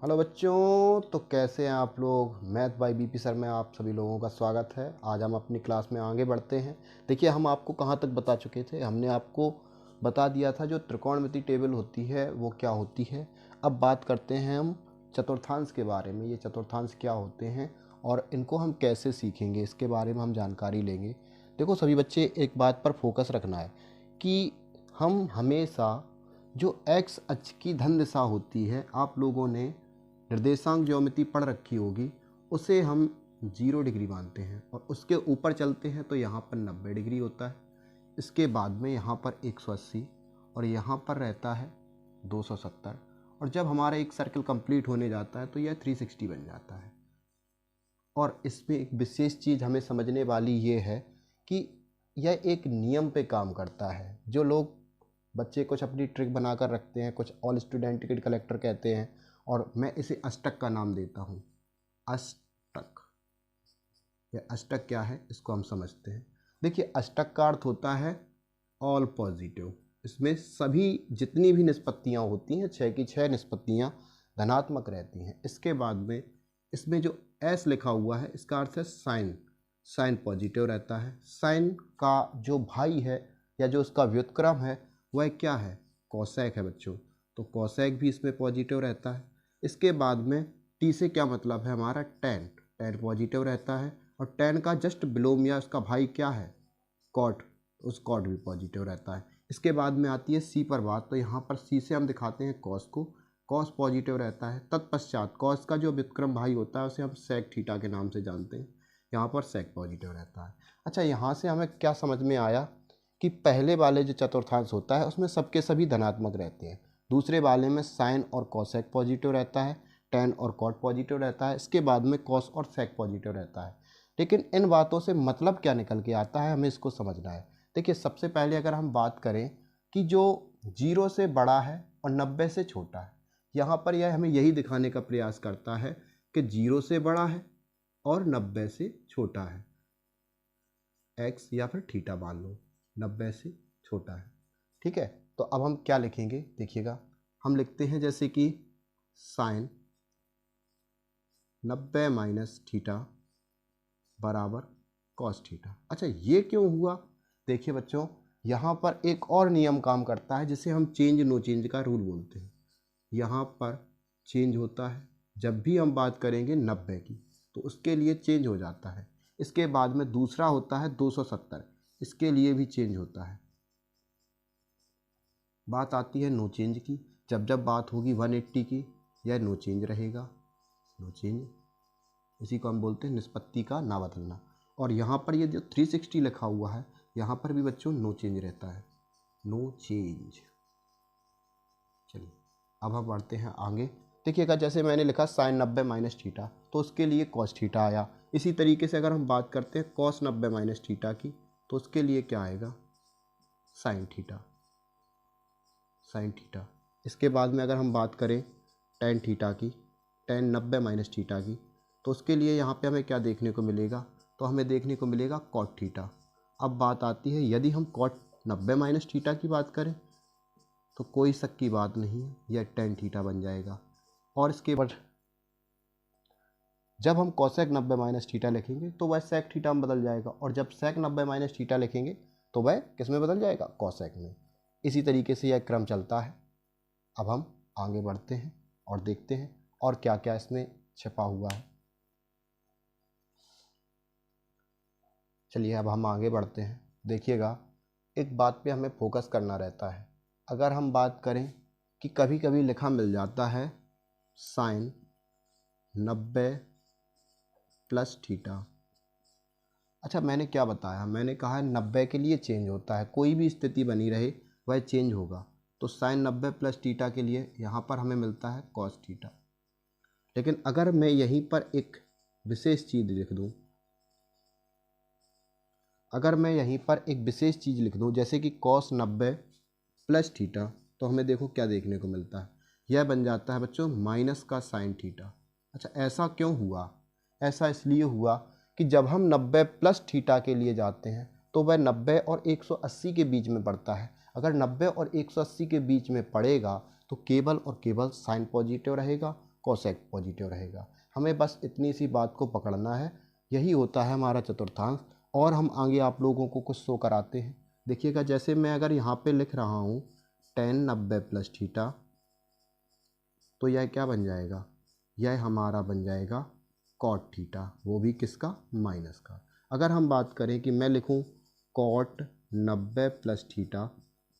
Hello बच्चों, तो कैसे हैं आप लोग। मैथ बाय बीपी सर में आप सभी लोगों का स्वागत है। आज हम अपनी क्लास में आगे बढ़ते हैं। देखिए, हम आपको कहाँ तक बता चुके थे। हमने आपको बता दिया था जो त्रिकोणमिति टेबल होती है वो क्या होती है। अब बात करते हैं हम चतुर्थांश के बारे में। ये चतुर्थांश क्या होते हैं और इनको हम कैसे सीखेंगे, इसके बारे में हम जानकारी लेंगे। देखो सभी बच्चे, एक बात पर फोकस रखना है कि हम हमेशा जो एक्स अक्ष की धन दिशा होती है, आप लोगों ने निर्देशांक ज्योमेट्री पढ़ रखी होगी, उसे हम 0 डिग्री मानते हैं और उसके ऊपर चलते हैं तो यहाँ पर 90 डिग्री होता है। इसके बाद में यहाँ पर 180 और यहाँ पर रहता है 270 और जब हमारा एक सर्कल कंप्लीट होने जाता है तो यह 360 बन जाता है। और इसमें एक विशेष चीज़ हमें समझने वाली ये है कि यह एक नियम पे काम करता है। जो लोग बच्चे कुछ अपनी ट्रिक बनाकर रखते हैं, कुछ ऑल स्टूडेंट टिकट कलेक्टर कहते हैं, और मैं इसे अष्टक का नाम देता हूँ। अष्टक, यह अष्टक क्या है इसको हम समझते हैं। देखिए, अष्टक का अर्थ होता है ऑल पॉजिटिव। इसमें सभी जितनी भी निष्पत्तियाँ होती हैं, 6 की 6 निष्पत्तियाँ धनात्मक रहती हैं। इसके बाद में इसमें जो एस लिखा हुआ है इसका अर्थ है साइन। साइन पॉजिटिव रहता है। साइन का जो भाई है या जो उसका व्युत्क्रम है वह क्या है, कोसेक है बच्चों। तो कोसेक भी इसमें पॉजिटिव रहता है। इसके बाद में टी से क्या मतलब है हमारा, टेन। टेन पॉजिटिव रहता है और टेन का जस्ट बिलोम या उसका भाई क्या है, कॉट। उस कॉट भी पॉजिटिव रहता है। इसके बाद में आती है सी पर बात, तो यहाँ पर सी से हम दिखाते हैं कॉस को। कॉस पॉजिटिव रहता है। तत्पश्चात कॉस का जो व्युत्क्रम भाई होता है उसे हम सेक थीटा के नाम से जानते हैं। यहाँ पर सेक पॉजिटिव रहता है। अच्छा, यहाँ से हमें क्या समझ में आया कि पहले वाले जो चतुर्थांश होता है उसमें सबके सभी धनात्मक रहते हैं। दूसरे वाले में साइन और कॉसेक पॉजिटिव रहता है, टेन और कॉट पॉजिटिव रहता है। इसके बाद में कॉस और सेक पॉजिटिव रहता है। लेकिन इन बातों से मतलब क्या निकल के आता है, हमें इसको समझना है। देखिए, सबसे पहले अगर हम बात करें कि जो 0 से बड़ा है और 90 से छोटा है, यहाँ पर यह हमें यही दिखाने का प्रयास करता है कि 0 से बड़ा है और 90 से छोटा है। एक्स या फिर थीटा मान लो, 90 से छोटा है। ठीक है, तो अब हम क्या लिखेंगे, देखिएगा। हम लिखते हैं जैसे कि साइन 90 माइनस थीटा बराबर कॉस थीटा। अच्छा, ये क्यों हुआ। देखिए बच्चों, यहाँ पर एक और नियम काम करता है जिसे हम चेंज नो चेंज का रूल बोलते हैं। यहाँ पर चेंज होता है जब भी हम बात करेंगे 90 की, तो उसके लिए चेंज हो जाता है। इसके बाद में दूसरा होता है 270, इसके लिए भी चेंज होता है। बात आती है नो चेंज की। जब जब बात होगी 180 की, यह नो चेंज रहेगा। नो चेंज, इसी को हम बोलते हैं निष्पत्ति का ना बदलना। और यहाँ पर ये जो 360 लिखा हुआ है, यहाँ पर भी बच्चों नो चेंज रहता है। No change. चलिए, अब हम बढ़ते हैं आगे। देखिएगा, जैसे मैंने लिखा साइन 90 माइनस थीटा, तो उसके लिए कॉस थीटा आया। इसी तरीके से अगर हम बात करते हैं कॉस 90 माइनस थीटा की, तो उसके लिए क्या आएगा, साइन थीटा। Sine theta. इसके बाद में अगर हम बात करें टेन थीटा की, टेन 90 माइनस थीटा की, तो उसके लिए यहाँ पे हमें क्या देखने को मिलेगा, तो हमें देखने को मिलेगा कॉट थीटा। अब बात आती है, यदि हम कॉट 90 माइनस थीटा की बात करें तो कोई शक की बात नहीं है, यह टेन थीटा बन जाएगा। और इसके बाद जब हम कॉसेक 90 माइनस थीटा लिखेंगे तो वह सेक थीटा में बदल जाएगा, और जब सेक 90 माइनस थीटा लिखेंगे तो वह किस में बदल जाएगा, कॉसेक में। इसी तरीके से यह क्रम चलता है। अब हम आगे बढ़ते हैं और देखते हैं और क्या क्या इसमें छिपा हुआ है। चलिए, अब हम आगे बढ़ते हैं। देखिएगा, एक बात पे हमें फोकस करना रहता है। अगर हम बात करें कि कभी कभी लिखा मिल जाता है साइन 90 प्लस थीटा। अच्छा, मैंने क्या बताया, मैंने कहा है 90 के लिए चेंज होता है, कोई भी स्थिति बनी रहे वह चेंज होगा। तो साइन 90 प्लस थीटा के लिए यहाँ पर हमें मिलता है कॉस थीटा। लेकिन अगर मैं यहीं पर एक विशेष चीज़ लिख दूँ, अगर मैं यहीं पर एक विशेष चीज़ लिख दूँ जैसे कि कॉस 90 प्लस थीटा, तो हमें देखो क्या देखने को मिलता है, यह बन जाता है बच्चों माइनस का साइन थीटा। अच्छा, ऐसा क्यों हुआ, ऐसा इसलिए हुआ कि जब हम 90 प्लस थीटा के लिए जाते हैं तो वह 90 और 180 के बीच में पड़ता है। अगर 90 और 180 के बीच में पड़ेगा तो केवल और केवल साइन पॉजिटिव रहेगा, कोसेक पॉजिटिव रहेगा। हमें बस इतनी सी बात को पकड़ना है, यही होता है हमारा चतुर्थांश। और हम आगे आप लोगों को कुछ शो कराते हैं। देखिएगा, जैसे मैं अगर यहाँ पे लिख रहा हूँ tan 90 प्लस थीटा, तो यह क्या बन जाएगा, यह हमारा बन जाएगा कॉट थीटा, वो भी किसका, माइनस का। अगर हम बात करें कि मैं लिखूं कॉट 90 प्लस थीटा,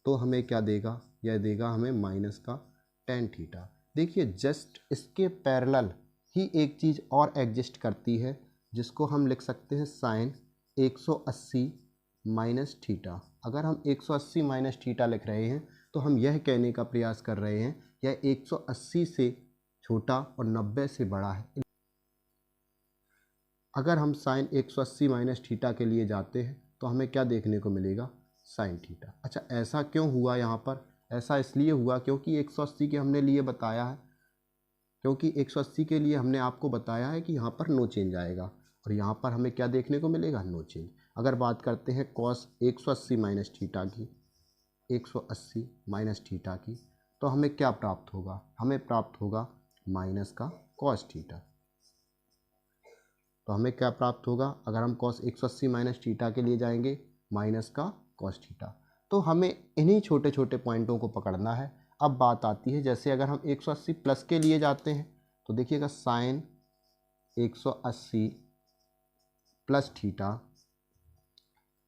तो हमें क्या देगा, यह देगा हमें माइनस का tan थीटा। देखिए, जस्ट इसके पैरेलल ही एक चीज़ और एग्जिस्ट करती है, जिसको हम लिख सकते हैं साइन 180 माइनस थीटा। अगर हम 180 माइनस थीटा लिख रहे हैं, तो हम यह कहने का प्रयास कर रहे हैं यह 180 से छोटा और 90 से बड़ा है। अगर हम साइन 180 माइनस थीटा के लिए जाते हैं, तो हमें क्या देखने को मिलेगा, साइन थीटा। अच्छा, ऐसा क्यों हुआ यहाँ पर, ऐसा इसलिए हुआ क्योंकि 180 के हमने लिए बताया है, क्योंकि 180 के लिए हमने आपको बताया है कि यहाँ पर नो चेंज आएगा, और यहाँ पर हमें क्या देखने को मिलेगा, नो चेंज। अगर बात करते हैं कॉस 180 माइनस थीटा की, 180 माइनस थीटा की, तो हमें क्या प्राप्त होगा, हमें प्राप्त होगा माइनस का कॉस थीटा। तो हमें क्या प्राप्त होगा, अगर हम कॉस 180 माइनस थीटा के लिए जाएंगे, माइनस का कॉस थीटा। तो हमें इन्हीं छोटे छोटे पॉइंटों को पकड़ना है। अब बात आती है, जैसे अगर हम 180 प्लस के लिए जाते हैं, तो देखिएगा साइन 180 प्लस थीटा,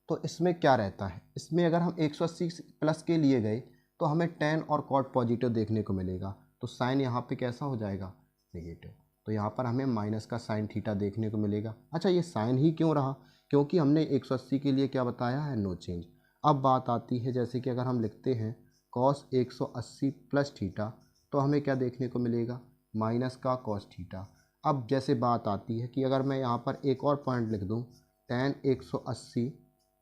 तो इसमें क्या रहता है, इसमें अगर हम 180 प्लस के लिए गए, तो हमें tan और cot पॉजिटिव देखने को मिलेगा। तो साइन यहाँ पे कैसा हो जाएगा, नेगेटिव। तो यहाँ पर हमें माइनस का साइन थीटा देखने को मिलेगा। अच्छा, ये साइन ही क्यों रहा, क्योंकि हमने 180 के लिए क्या बताया है, नो चेंज। अब बात आती है, जैसे कि अगर हम लिखते हैं कॉस 180 प्लस थीटा, तो हमें क्या देखने को मिलेगा, माइनस का कॉस थीटा। अब जैसे बात आती है कि अगर मैं यहाँ पर एक और पॉइंट लिख दूँ tan 180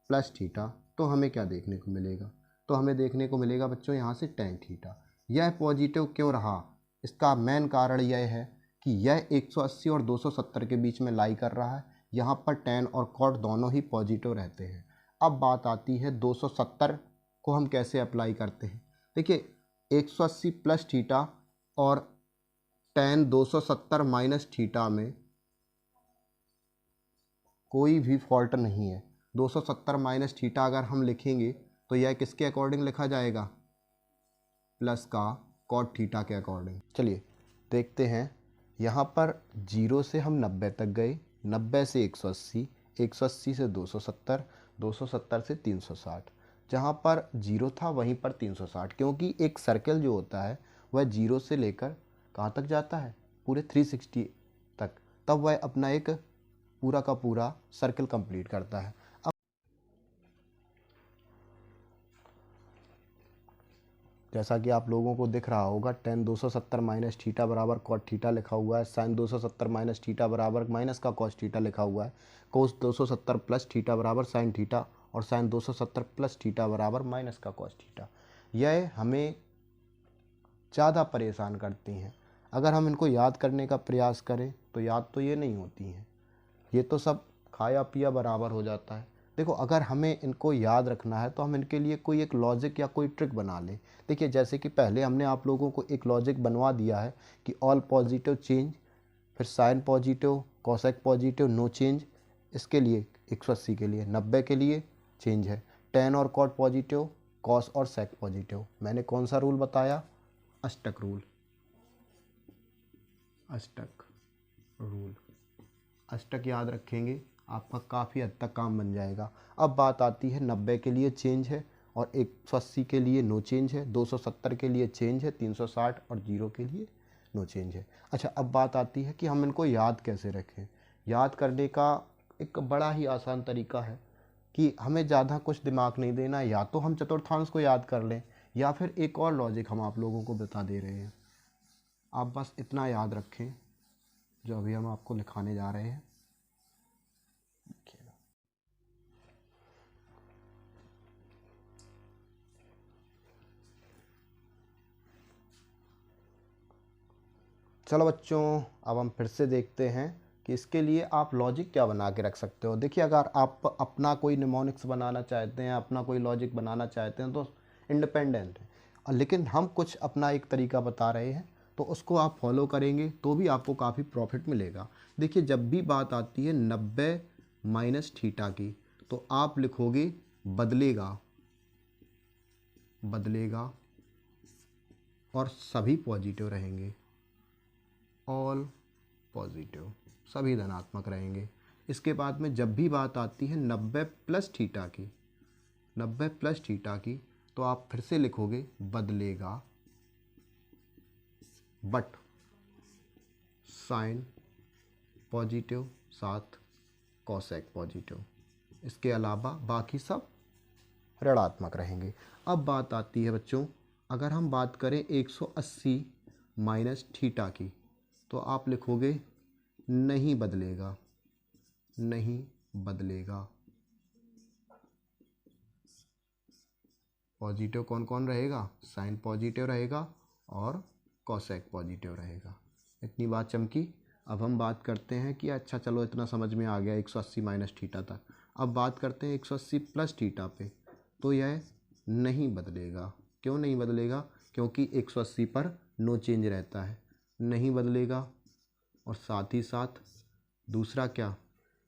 प्लस थीटा, तो हमें क्या देखने को मिलेगा, तो हमें देखने को मिलेगा बच्चों यहाँ से tan थीटा। यह पॉजिटिव क्यों रहा, इसका मेन कारण यह है कि यह 180 और 270 के बीच में लाई कर रहा है। यहाँ पर tan और cot दोनों ही पॉजिटिव रहते हैं। अब बात आती है 270 को हम कैसे अप्लाई करते हैं। देखिए, 180 प्लस थीटा और tan 270 माइनस थीटा में कोई भी फॉल्ट नहीं है। 270 माइनस थीटा अगर हम लिखेंगे, तो यह किसके अकॉर्डिंग लिखा जाएगा, प्लस का कॉट थीटा के अकॉर्डिंग। चलिए देखते हैं, यहाँ पर 0 से हम 90 तक गए, 90 से 180, 180 से 270, 270 से 360। जहाँ पर 0 था वहीं पर 360, क्योंकि एक सर्कल जो होता है वह 0 से लेकर कहाँ तक जाता है, पूरे 360 तक, तब वह अपना एक पूरा का पूरा सर्कल कंप्लीट करता है। अब जैसा कि आप लोगों को दिख रहा होगा, tan 270 माइनस थीटा बराबर कॉट थीटा लिखा हुआ है, साइन 270 माइनस थीटा बराबर माइनस का कॉस थीटा लिखा हुआ है, कोस 270 प्लस थीटा बराबर साइन थीटा, और साइन 270 प्लस थीटा बराबर माइनस का कॉस थीटा। यह हमें ज़्यादा परेशान करती हैं। अगर हम इनको याद करने का प्रयास करें, तो याद तो ये नहीं होती हैं, ये तो सब खाया पिया बराबर हो जाता है। देखो, अगर हमें इनको याद रखना है, तो हम इनके लिए कोई एक लॉजिक या कोई ट्रिक बना लें। देखिए, जैसे कि पहले हमने आप लोगों को एक लॉजिक बनवा दिया है कि ऑल पॉजिटिव चेंज, फिर sine positive, cosec positive, no change. इसके लिए 180 के लिए, 90 के लिए चेंज है, tan और cot पॉजिटिव, कॉस और सेक पॉजिटिव। मैंने कौन सा रूल बताया, अष्टक रूल, अष्टक रूल। अष्टक याद रखेंगे, आपका काफ़ी हद तक काम बन जाएगा। अब बात आती है 90 के लिए चेंज है और 180 के लिए नो चेंज है, 270 के लिए चेंज है, 360 और 0 के लिए नो चेंज है। अच्छा, अब बात आती है कि हम इनको याद कैसे रखें। याद करने का एक बड़ा ही आसान तरीका है कि हमें ज़्यादा कुछ दिमाग नहीं देना, या तो हम चतुर्थांश को याद कर लें, या फिर एक और लॉजिक हम आप लोगों को बता दे रहे हैं। आप बस इतना याद रखें जो अभी हम आपको लिखाने जा रहे हैं। चलो बच्चों, अब हम फिर से देखते हैं कि इसके लिए आप लॉजिक क्या बना के रख सकते हो। देखिए, अगर आप अपना कोई निमोनिक्स बनाना चाहते हैं, अपना कोई लॉजिक बनाना चाहते हैं, तो इंडिपेंडेंट है, लेकिन हम कुछ अपना एक तरीका बता रहे हैं तो उसको आप फॉलो करेंगे तो भी आपको काफ़ी प्रॉफिट मिलेगा। देखिए जब भी बात आती है 90 माइनस थीटा की, तो आप लिखोगे बदलेगा, बदलेगा और सभी पॉजिटिव रहेंगे, ऑल पॉजिटिव, सभी धनात्मक रहेंगे। इसके बाद में जब भी बात आती है 90 प्लस थीटा की, 90 प्लस थीटा की, तो आप फिर से लिखोगे बदलेगा बट साइन पॉजिटिव साथ कोसेक पॉजिटिव, इसके अलावा बाकी सब ऋणात्मक रहेंगे। अब बात आती है बच्चों, अगर हम बात करें 180 माइनस थीटा की, तो आप लिखोगे नहीं बदलेगा, नहीं बदलेगा। पॉजिटिव कौन कौन रहेगा? साइन पॉजिटिव रहेगा और कोसेक पॉजिटिव रहेगा। इतनी बात चमकी। अब हम बात करते हैं कि अच्छा चलो इतना समझ में आ गया 180 माइनस थीटा तक। अब बात करते हैं 180 प्लस थीटा पे, तो यह नहीं बदलेगा। क्यों नहीं बदलेगा? क्योंकि 180 पर नो चेंज रहता है, नहीं बदलेगा। और साथ ही साथ दूसरा क्या,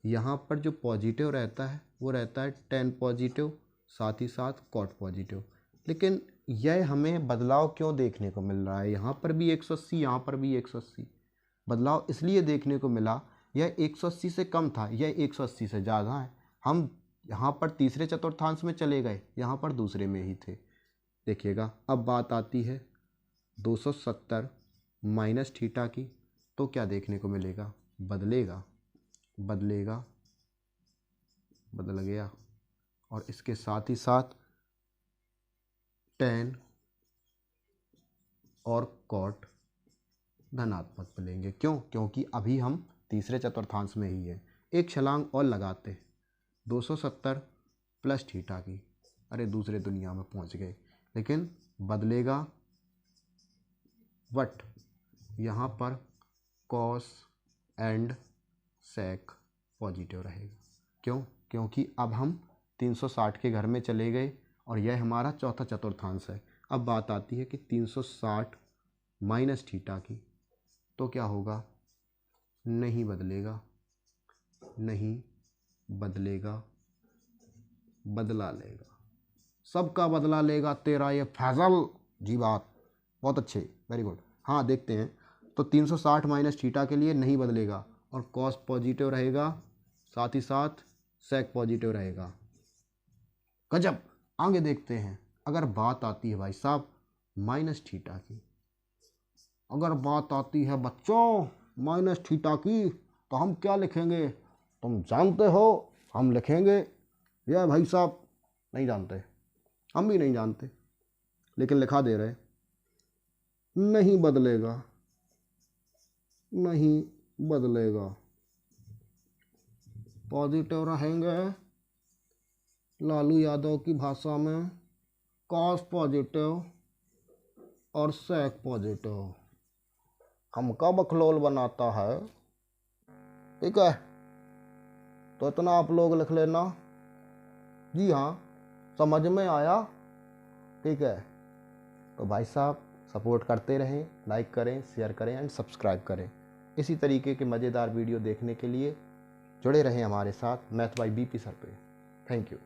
यहाँ पर जो पॉजिटिव रहता है वो रहता है 10 पॉजिटिव, साथ ही साथ कॉट पॉजिटिव। लेकिन यह हमें बदलाव क्यों देखने को मिल रहा है? यहाँ पर भी 180, यहाँ पर भी 180। बदलाव इसलिए देखने को मिला, यह 180 से कम था, यह 180 से ज़्यादा है। हम यहाँ पर तीसरे चतुर्थांश में चले गए, यहाँ पर दूसरे में ही थे। देखिएगा अब बात आती है 270 माइनस थीटा की, तो क्या देखने को मिलेगा? बदलेगा, बदलेगा, बदल गया। और इसके साथ ही साथ 10 और कॉट धनात्मक मिलेंगे। क्यों? क्योंकि अभी हम तीसरे चतुर्थांश में ही हैं। एक छलांग और लगाते हैं 270 प्लस थीटा की, अरे दूसरे दुनिया में पहुंच गए। लेकिन बदलेगा बट यहाँ पर कॉस एंड सेक पॉजिटिव रहेगा। क्यों? क्योंकि अब हम 360 के घर में चले गए और यह हमारा चौथा चतुर्थांश है। अब बात आती है कि 360 माइनस थीटा की, तो क्या होगा? नहीं बदलेगा, नहीं बदलेगा, बदला लेगा, सबका बदला लेगा तेरा ये फैजल जी। बात बहुत अच्छे, वेरी गुड। हाँ देखते हैं, तो 360 माइनस थीटा के लिए नहीं बदलेगा और कॉस पॉजिटिव रहेगा, साथ ही साथ सेक पॉजिटिव रहेगा। गजब। आगे देखते हैं, अगर बात आती है भाई साहब माइनस थीटा की, अगर बात आती है बच्चों माइनस थीटा की, तो हम क्या लिखेंगे? तुम जानते हो, हम लिखेंगे, यह भाई साहब नहीं जानते, हम भी नहीं जानते, लेकिन लिखा दे रहे, नहीं बदलेगा, नहीं बदलेगा, पॉजिटिव रहेंगे, लालू यादव की भाषा में कॉस पॉजिटिव और सेक पॉजिटिव। हमका बखलोल बनाता है, ठीक है? तो इतना आप लोग लिख लेना। जी हाँ, समझ में आया? ठीक है, तो भाई साहब सपोर्ट करते रहें, लाइक करें, शेयर करें एंड सब्सक्राइब करें। इसी तरीके के मज़ेदार वीडियो देखने के लिए जुड़े रहें हमारे साथ मैथ बाय बीपी सर पे। Thank you.